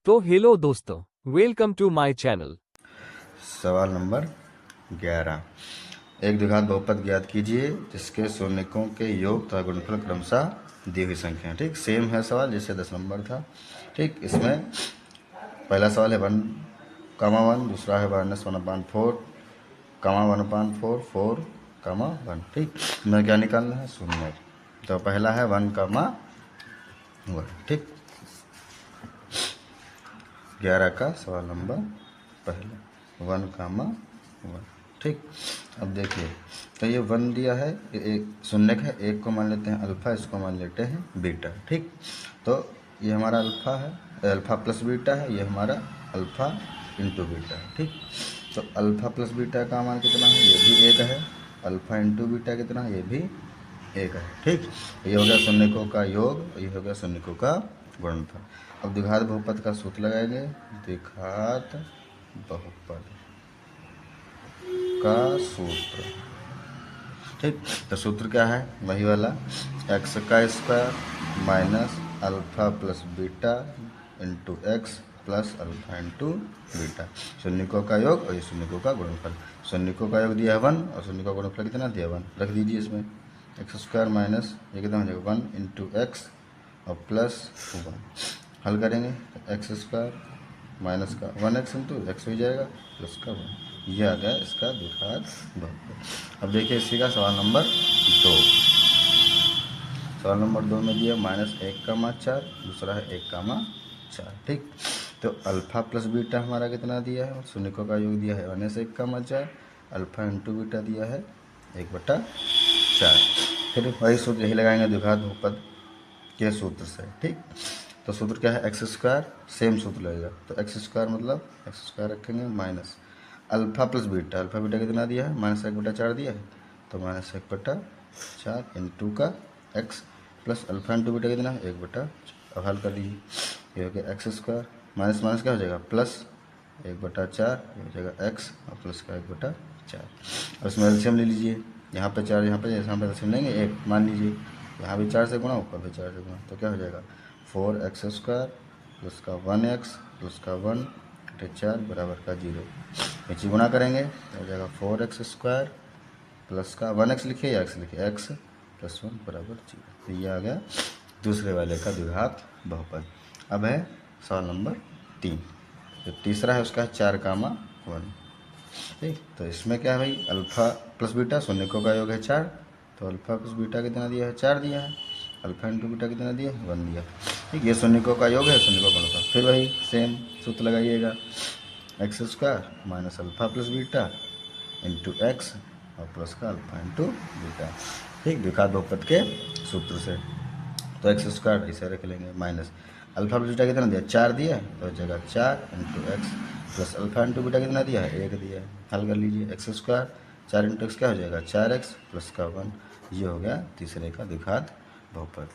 तो हेलो दोस्तों, welcome to my channel. सवाल नंबर 11। एक द्विघात बहुपद ज्ञात कीजिए जिसके शून्यकों के योग तथा गुणनफल क्रमशः दी हुई संख्या है। ठीक, सेम है सवाल जैसे 10 नंबर था। ठीक, इसमें पहला सवाल है 1, 1, दूसरा है -1/4, 1/4, 4, 1। ठीक, मैं क्या निकालना है? शून्य। तो पहला है 1, 1। ठीक, 11 का सवाल नंबर पहला 1, 1। ठीक, अब देखिए, तो ये 1 दिया है, ये एक शून्य है, एक को मान लेते हैं अल्फ़ा, इसको मान लेते हैं बीटा। ठीक, तो ये हमारा अल्फ़ा है, अल्फ़ा प्लस बीटा है, ये हमारा अल्फ़ा इंटू बीटा है। ठीक, तो अल्फ़ा प्लस बीटा का मान कितना है? ये भी 1 है। अल्फ़ा इंटू बीटा कितना है? ये भी 1 है। ठीक, ये हो गया शून्यकों का योग, ये हो गया शून्यकों का गुणनफल। अब द्विघात बहुपद का सूत्र लगाएंगे। द्विघात बहुपद का सूत्र। ठीक, तो सूत्र क्या है? वही वाला, x का square minus alpha plus beta into x plus alpha into beta. शून्यकों का योग और ये शून्यकों का गुणनफल। शून्यकों का योग दिया है 1 और शून्य का गुणनफल कितना दिया? 1। रख दीजिए इसमें, एक्स स्क्वायर माइनस ये कितना हो जाएगा 1 इंटू एक्स और प्लस 1। हल करेंगे तो एक्स स्क्वायर माइनस का 1x इंटू एक्स हो जाएगा प्लस का 1। यह आ गया इसका द्विघात बहुपद। अब देखिए इसी का सवाल नंबर 2। सवाल नंबर 2 में दिया -1, 4, दूसरा है 1, 4। ठीक, तो अल्फ़ा प्लस बीटा हमारा कितना दिया है? शून्यकों का योग दिया है -1, 4, अल्फ़ा इंटू बीटा दिया है 1/4। फिर वही सूत्र यही लगाएंगे द्विघात बहुपद के सूत्र से। ठीक, तो सूत्र क्या है? एक्स स्क्वायर, सेम सूत्र लगेगा, तो एक्स स्क्वायर मतलब एक्स स्क्वायर रखेंगे minus alpha plus beta. Alpha beta कितना दिया है? -1/4 दिया है, तो -1/4 इंटू का x plus alpha into beta कितना है? 1/4। अब हल कर दीजिए, ये हो गया एक्स स्क्वायर माइनस माइनस क्या हो जाएगा? प्लस 1/4, ये हो जाएगा एक्स और प्लस का 1/4। और इसमें एलसीएम ले लीजिए, यहाँ पे 4, यहाँ पे एलसीएम लेंगे 1, मान लीजिए यहाँ भी 4 से गुणा, ऊपर भी 4 से गुणा, तो क्या हो जाएगा? 4x स्क्वायर प्लस का 1x प्लस का 1 घटे 4 बराबर का 0। नीचे गुणा करेंगे तो हो जाएगा 4x स्क्वायर प्लस का 1x लिखिए या x लिखिए, x प्लस 1 बराबर 0। तो ये आ गया दूसरे वाले का द्विघात बहुपद। अब है सवाल नंबर 3। जो तीसरा है उसका है 4, 1। ठीक, तो इसमें क्या है भाई? अल्फ़ा प्लस बीटा, शून्यकों का योग है 4, तो अल्फ़ा प्लस बीटा कितना दिया है? 4 दिया है। अल्फ़ा इंटू बीटा कितना दिया है? 1 दिया। ठीक, ये शून्यकों का योग है, शून्यकों का गुणनफल। फिर वही सेम सूत्र लगाइएगा, x square minus alpha plus beta into x और प्लस का अल्फ़ा इंटू बीटा। ठीक, द्विघात बहुपद के सूत्र से। तो एक्स स्क्वायर ऐसे रख लेंगे माइनस अल्फ़ा प्लस बीटा कितना दिया? 4 दिया है, तो जगह 4 into x plus alpha into beta कितना दिया है? 1 दिया है। हल कर लीजिए, एक्स स्क्वायर 4 इंटू एक्स क्या हो जाएगा? 4x प्लस का 1। ये हो गया तीसरे का द्विघात बहुपद।